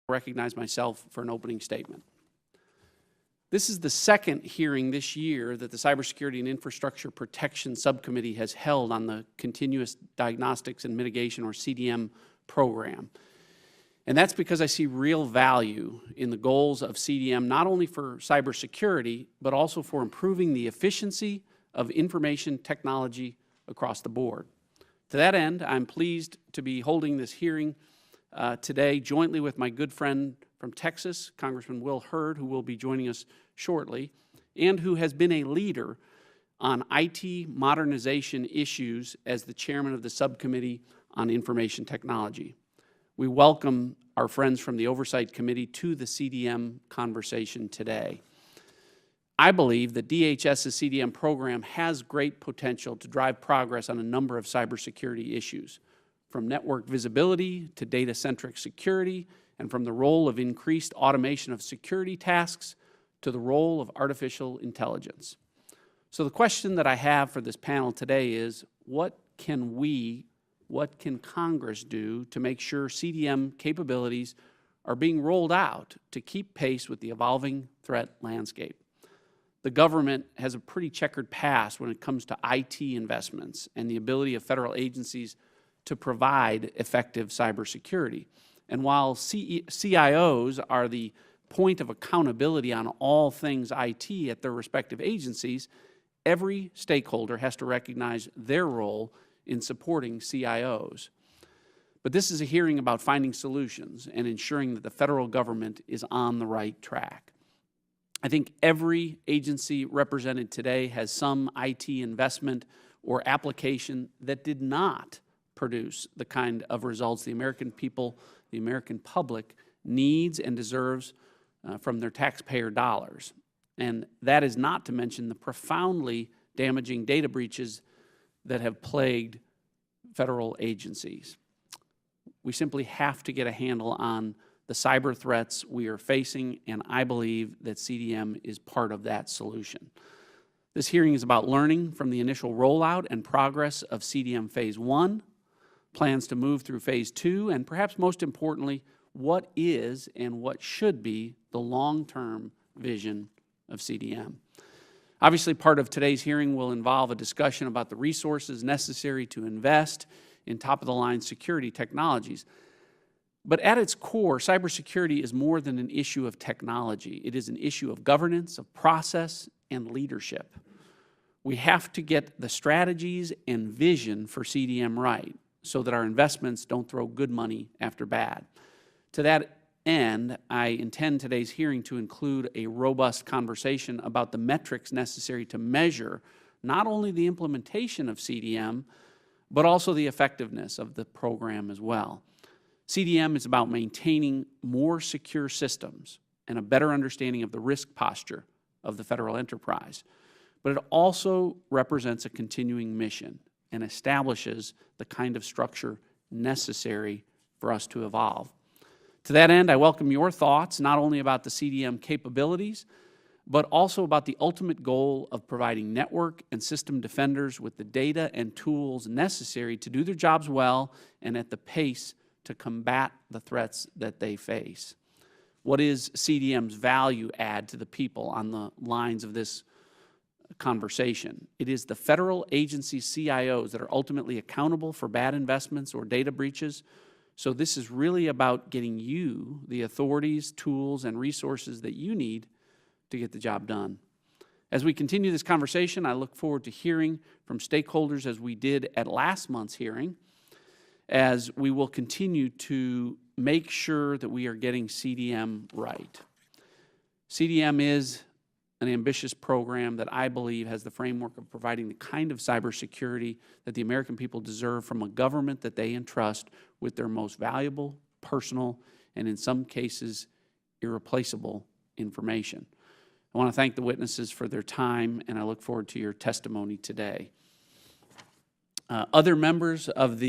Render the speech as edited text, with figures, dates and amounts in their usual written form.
recognize myself for an opening statement. This is the second hearing this year that the Cybersecurity and Infrastructure Protection Subcommittee has held on the Continuous Diagnostics and Mitigation, or CDM, program. And that's because I see real value in the goals of CDM, not only for cybersecurity, but also for improving the efficiency of information technology across the board. To that end, I'm pleased to be holding this hearing today jointly with my good friend from Texas, Congressman Will Hurd, who will be joining us shortly, and who has been a leader on IT modernization issues as the chairman of the Subcommittee on Information Technology. We welcome our friends from the Oversight Committee to the CDM conversation today. I believe that DHS's CDM program has great potential to drive progress on a number of cybersecurity issues, from network visibility to data-centric security, and from the role of increased automation of security tasks to the role of artificial intelligence. So the question that I have for this panel today is, what can Congress do to make sure CDM capabilities are being rolled out to keep pace with the evolving threat landscape? The government has a pretty checkered past when it comes to IT investments and the ability of federal agencies to provide effective cybersecurity. And while CIOs are the point of accountability on all things IT at their respective agencies, every stakeholder has to recognize their role in supporting CIOs. But this is a hearing about finding solutions and ensuring that the federal government is on the right track. I think every agency represented today has some IT investment or application that did not produce the kind of results the American people, the American public needs and deserves from their taxpayer dollars. And that is not to mention the profoundly damaging data breaches that have plagued federal agencies. We simply have to get a handle on the cyber threats we are facing, and I believe that CDM is part of that solution. This hearing is about learning from the initial rollout and progress of CDM Phase 1, plans to move through Phase 2, and perhaps most importantly, what is and what should be the long-term vision of CDM. Obviously, part of today's hearing will involve a discussion about the resources necessary to invest in top-of-the-line security technologies. But at its core, cybersecurity is more than an issue of technology. It is an issue of governance, of process, and leadership. We have to get the strategies and vision for CDM right so that our investments don't throw good money after bad. To that end, I intend today's hearing to include a robust conversation about the metrics necessary to measure not only the implementation of CDM, but also the effectiveness of the program as well. CDM is about maintaining more secure systems and a better understanding of the risk posture of the federal enterprise. But it also represents a continuing mission and establishes the kind of structure necessary for us to evolve. To that end, I welcome your thoughts not only about the CDM capabilities, but also about the ultimate goal of providing network and system defenders with the data and tools necessary to do their jobs well and at the pace to combat the threats that they face. What is CDM's value add to the people on the lines of this conversation? It is the federal agency CIOs that are ultimately accountable for bad investments or data breaches. So this is really about getting you the authorities, tools, and resources that you need to get the job done. As we continue this conversation, I look forward to hearing from stakeholders as we did at last month's hearing, as we will continue to make sure that we are getting CDM right. CDM is an ambitious program that I believe has the framework of providing the kind of cybersecurity that the American people deserve from a government that they entrust with their most valuable, personal, and in some cases, irreplaceable information. I want to thank the witnesses for their time, and I look forward to your testimony today. Other members of the